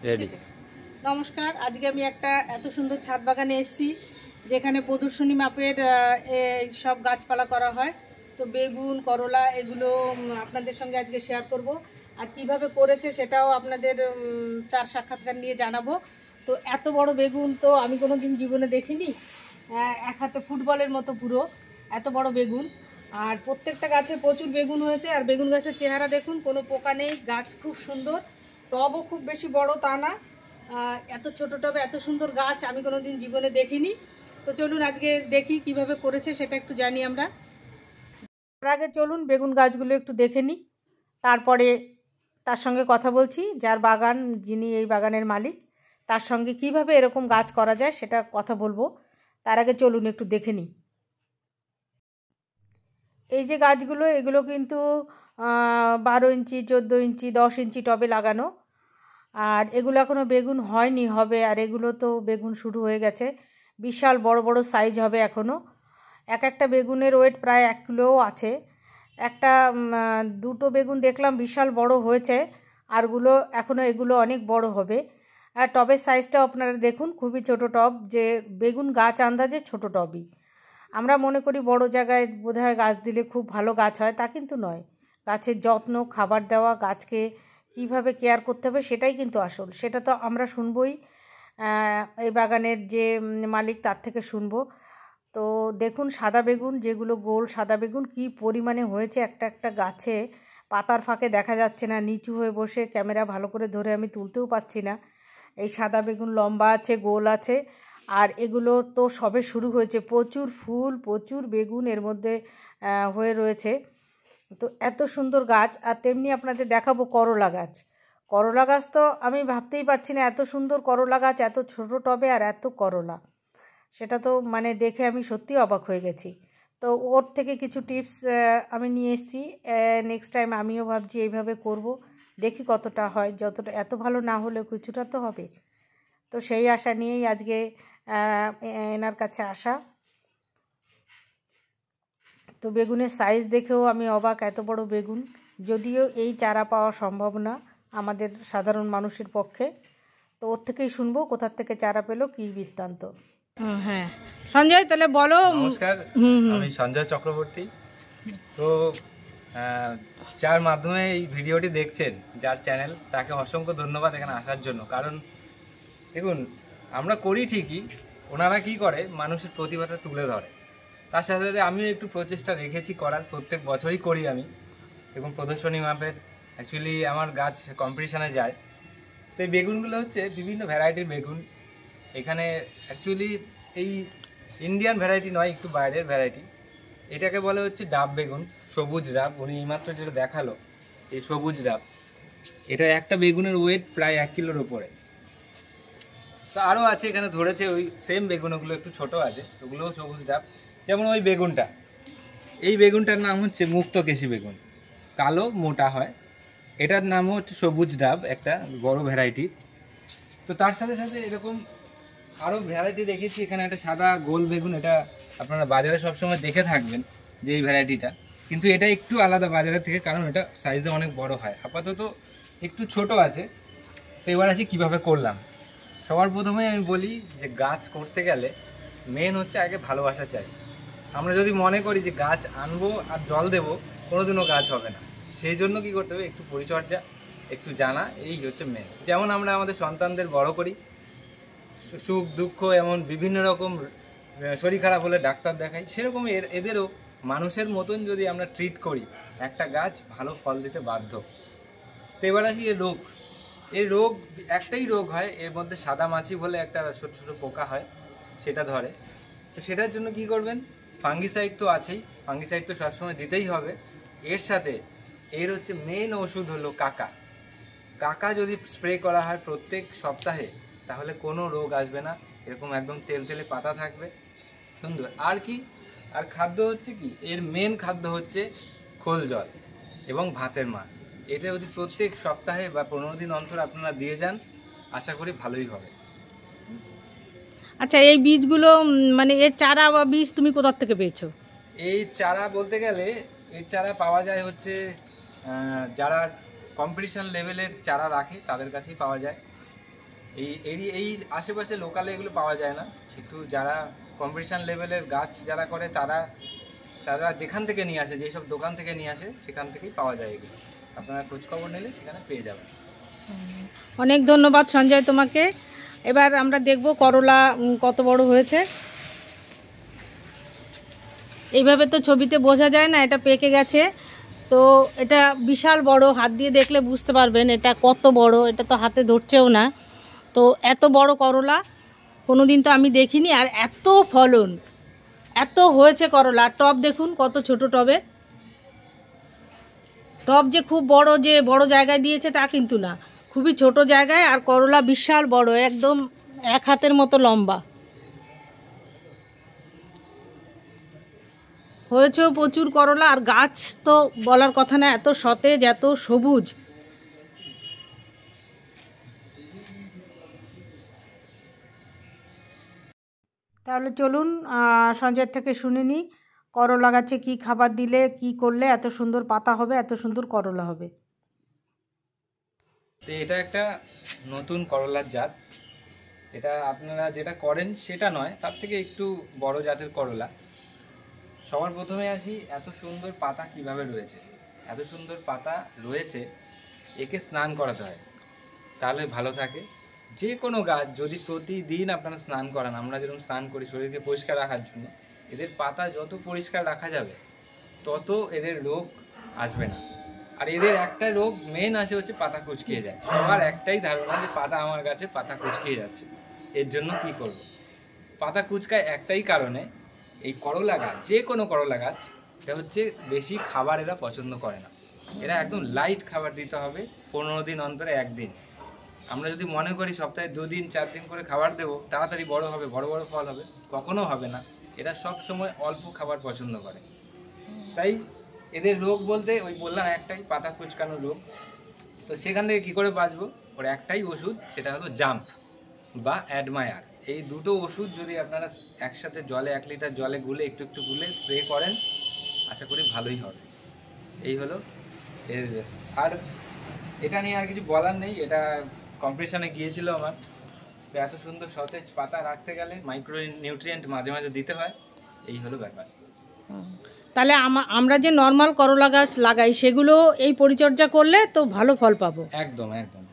Ready. নমস্কার, আজকে আমি একটা এত সুন্দর ছাদ বাগানে এসেছি যেখানে প্রদর্শনী মাপের সব গাছপালা করা হয়। তো বেগুন, করলা এগুলো আপনাদের সঙ্গে আজকে শেয়ার করব, আর কিভাবে করেছে সেটাও আপনাদের তার সাক্ষাৎকার নিয়ে জানাবো। তো এত বড় বেগুন তো আমি কোনো দিন জীবনে দেখিনি, এক হাতে ফুটবলের মতো পুরো এত বড় বেগুন। আর প্রত্যেকটা গাছে প্রচুর বেগুন হয়েছে, আর বেগুন গাছের চেহারা দেখুন, কোনো পোকা নেই, গাছ খুব সুন্দর, টবও খুব বেশি বড় তা না। এত ছোট টবে এত সুন্দর গাছ আমি কোনো দিন জীবনে দেখিনি। তো চলুন আজকে দেখি কিভাবে করেছে সেটা একটু জানি আমরা। তার আগে চলুন বেগুন গাছগুলো একটু দেখে নিই, তারপরে তার সঙ্গে কথা বলছি, যার বাগান, যিনি এই বাগানের মালিক, তার সঙ্গে কিভাবে এরকম গাছ করা যায় সেটা কথা বলবো। তার আগে চলুন একটু দেখে নিই। এই যে গাছগুলো, এগুলো কিন্তু 12 ইঞ্চি, 14 ইঞ্চি, 10 ইঞ্চি টবে লাগানো, আর এগুলো এখনও বেগুন হয়নি, হবে। আর এগুলো তো বেগুন শুরু হয়ে গেছে, বিশাল বড় বড় সাইজ হবে এখনও। এক একটা বেগুনের ওয়েট প্রায় 1 কিলোও আছে। একটা দুটো বেগুন দেখলাম বিশাল বড় হয়েছে, আরগুলো এখনও, এগুলো অনেক বড় হবে। আর টবের সাইজটাও আপনারা দেখুন, খুবই ছোট টব, যে বেগুন গাছ আন্দাজে ছোট টবই। আমরা মনে করি বড় জায়গায় বোধহয় গাছ দিলে খুব ভালো গাছ হয়, তা কিন্তু নয়। গাছের যত্ন, খাবার দেওয়া, গাছকে কীভাবে কেয়ার করতে হবে সেটাই কিন্তু আসল। সেটা তো আমরা শুনবই এই বাগানের যে মালিক, তার থেকে শুনবো। তো দেখুন সাদা বেগুন, যেগুলো গোল সাদা বেগুন, কি পরিমাণে হয়েছে একটা একটা গাছে। পাতার ফাঁকে দেখা যাচ্ছে না, নিচু হয়ে বসে ক্যামেরা ভালো করে ধরে আমি তুলতেও পারছি না। এই সাদা বেগুন লম্বা আছে, গোল আছে, আর এগুলো তো সবে শুরু হয়েছে। প্রচুর ফুল, প্রচুর বেগুন এর মধ্যে হয়ে রয়েছে। তো এত সুন্দর গাছ। আর তেমনি আপনাদের দেখাবো করলা গাছ। করলা গাছ তো আমি ভাবতেই পারছি না, এত সুন্দর করলা গাছ, এত ছোট টবে আর এত করলা, সেটা তো মানে দেখে আমি সত্যিই অবাক হয়ে গেছি। তো ওর থেকে কিছু টিপস আমি নিয়ে এসেছি। নেক্সট টাইম আমিও ভাবছি এইভাবে করব, দেখি কতটা হয়। যতটা, এত ভালো না হলেও কিছুটা তো হবে। তো সেই আশা নিয়েই আজকে এনার কাছে আসা। তো বেগুনের সাইজ দেখেও আমি অবাক, এত বড় বেগুন। যদিও এই চারা পাওয়া সম্ভব না আমাদের সাধারণ মানুষের পক্ষে। তো ওর থেকেই শুনবো কোথার থেকে চারা পেলো, কী বৃত্তান্ত। হ্যাঁ সঞ্জয়, তাহলে বলো। নমস্কার, আমি সঞ্জয় চক্রবর্তী। তো যার মাধ্যমে এই ভিডিওটি দেখছেন, যার চ্যানেল, তাকে অসংখ্য ধন্যবাদ এখানে আসার জন্য। কারণ দেখুন, আমরা করি ঠিকই, ওনারা কি করে মানুষের প্রতিভাটা তুলে ধরে। তার সাথে সাথে আমিও একটু প্রচেষ্টা রেখেছি করার, প্রত্যেক বছরই করি আমি। এবং প্রদর্শনী মাপের অ্যাকচুয়ালি আমার গাছ কম্পিটিশানে যায়। তো এই বেগুনগুলো হচ্ছে বিভিন্ন ভ্যারাইটির বেগুন। এখানে অ্যাকচুয়ালি এই ইন্ডিয়ান ভ্যারাইটি নয়, একটু বাইরের ভ্যারাইটি। এটাকে বলে হচ্ছে ডাব বেগুন, সবুজ ডাব। উনি এইমাত্র যেটা দেখালো, এই সবুজ ডাব, এটা একটা বেগুনের ওয়েট প্রায় 1 কিলোর উপরে। তো আরও আছে এখানে ধরেছে ওই সেম বেগুন, ওগুলো একটু ছোটো আছে, ওগুলোও সবুজ ডাব। যেমন ওই বেগুনটা, এই বেগুনটার নাম হচ্ছে মুক্তকেশী বেগুন, কালো মোটা হয়। এটার নামও হচ্ছে সবুজ ডাব, একটা বড় ভ্যারাইটি। তো তার সাথে সাথে এরকম আরও ভ্যারাইটি রেখেছি। এখানে একটা সাদা গোল বেগুন, এটা আপনারা বাজারে সবসময় দেখে থাকবেন যে এই ভ্যারাইটিটা, কিন্তু এটা একটু আলাদা বাজারের থেকে, কারণ এটা সাইজে অনেক বড় হয়। আপাতত একটু ছোট আছে। তো এবার আসি কীভাবে করলাম। সবার প্রথমে আমি বলি যে গাছ করতে গেলে মেন হচ্ছে আগে ভালোবাসা চাই। আমরা যদি মনে করি যে গাছ আনবো আর জল দেবো, কোনোদিনও গাছ হবে না। সেই জন্য কী করতে হবে, একটু পরিচর্যা, একটু জানা, এই হচ্ছে মেন। যেমন আমরা আমাদের সন্তানদের বড় করি, সুখ দুঃখ এমন বিভিন্ন রকম, শরীর খারাপ হলে ডাক্তার দেখাই, সেরকমই এদেরও মানুষের মতন যদি আমরা ট্রিট করি, একটা গাছ ভালো ফল দিতে বাধ্য। তো এবার আসি এর রোগ। এই রোগ একটাই রোগ হয়, এর মধ্যে সাদা মাছি বলে একটা ছোটো ছোটো পোকা হয়, সেটা ধরে। তো সেটার জন্য কি করবেন, ফাঙ্গিসাইড তো আছেই, ফাঙ্গিসাইড তো সবসময় দিতেই হবে। এর সাথে এর হচ্ছে মেন ওষুধ হলো কাকা। কাকা যদি স্প্রে করা হয় প্রত্যেক সপ্তাহে, তাহলে কোনো রোগ আসবে না, এরকম একদম তেলতেলে পাতা থাকবে, সুন্দর। আর কি, আর খাদ্য হচ্ছে কি, এর মেন খাদ্য হচ্ছে খোল জল এবং ভাতের মার। এটা যদি প্রত্যেক সপ্তাহে বা 15 দিন অন্তর আপনারা দিয়ে যান, আশা করি ভালোই হবে। আচ্ছা, এই বীজগুলো মানে এর চারা বা বীজ তুমি কোথার থেকে পেয়েছো? এই চারা বলতে গেলে, এর চারা পাওয়া যায় হচ্ছে যারা কম্পিটিশান লেভেলের চারা রাখে তাদের কাছেই পাওয়া যায়। এই আশেপাশে লোকালে এগুলো পাওয়া যায় না, একটু যারা কম্পিটিশান লেভেলের গাছ যারা করে তারা যেখান থেকে নিয়ে আসে, যেসব দোকান থেকে নিয়ে আসে সেখান থেকেই পাওয়া যায় এগুলো। আপনারা খোঁজখবর নিলে সেখানে পেয়ে যাবেন। অনেক ধন্যবাদ সঞ্জয় তোমাকে। এবার আমরা দেখব করলা কত বড় হয়েছে। এইভাবে তো ছবিতে বোঝা যায় না, এটা পেকে গেছে। তো এটা বিশাল বড়, হাত দিয়ে দেখলে বুঝতে পারবেন এটা কত বড়। এটা তো হাতে ধরছেও না। তো এত বড় করলা কোনোদিন তো আমি দেখিনি, আর এত ফলন, এত হয়েছে করলা। টব দেখুন কত ছোট টবে। টব যে খুব বড়, যে বড় জায়গায় দিয়েছে তা কিন্তু না, খুবই ছোট জায়গায়, আর করলা বিশাল বড়, একদম 1 হাতের মতো লম্বা হয়েছেও প্রচুর করলা। আর গাছ তো বলার কথা না, এত সতেজ, এত সবুজ। তাহলে চলুন সঞ্জয়ের থেকে শুনে নিই করলা গাছে কী খাবার দিলে, কি করলে এত সুন্দর পাতা হবে, এত সুন্দর করলা হবে। তো এটা একটা নতুন করলার জাত। এটা আপনারা যেটা করেন সেটা নয়, তার থেকে একটু বড় জাতের করলা। সবার প্রথমে আসি, এত সুন্দর পাতা কিভাবে রয়েছে। এত সুন্দর পাতা রয়েছে, একে স্নান করাতে হয়, তাহলে ভালো থাকে। যে কোনো গাছ যদি প্রতিদিন আপনারা স্নান করান, আমরা যেরকম স্নান করি শরীরকে পরিষ্কার রাখার জন্য, এদের পাতা যত পরিষ্কার রাখা যাবে তত এদের রোগ আসবে না। আর এদের একটা রোগ মেন আসে হচ্ছে পাতা কুঁচকিয়ে যায়। সবার একটাই ধারণা যে পাতা আমার গাছে পাতা কুঁচকিয়ে যাচ্ছে, এর জন্য কি করব। পাতা কুঁচকায় একটাই কারণে, এই করলা গাছ, যে কোনো করলা গাছ, এটা হচ্ছে বেশি খাবার এরা পছন্দ করে না। এরা একদম লাইট খাবার দিতে হবে, 15 দিন অন্তরে একদিন। আমরা যদি মনে করি সপ্তাহে 2 দিন 4 দিন করে খাবার দেবো, তাড়াতাড়ি বড় হবে, বড় বড় ফল হবে, কখনো হবে না। এরা সব সময় অল্প খাবার পছন্দ করে। তাই এদের রোগ বলতে ওই বললাম একটাই, পাতা কুঁচকানো রোগ। তো সেখান থেকে কী করে বাঁচবো, ওর একটাই ওষুধ, সেটা হলো জাম্প বা অ্যাডমায়ার। এই দুটো ওষুধ যদি আপনারা একসাথে জলে 1 লিটার জলে গুলে একটু একটু গুলে স্প্রে করেন, আশা করি ভালোই হবে। এই হলো এর। আর এটা নিয়ে আর কিছু বলার নেই, এটা কম্পিটিশনে গিয়েছিল আমার। তো এত সুন্দর সতেজ পাতা রাখতে গেলে মাইক্রো নিউট্রিয়েন্ট মাঝে মাঝে দিতে হয়, এই হলো ব্যাপার। তাহলে আমরা যে নর্মাল করলা গাছ লাগাই সেগুলো এই পরিচর্যা করলে তো ভালো ফল পাবো। একদম একদম।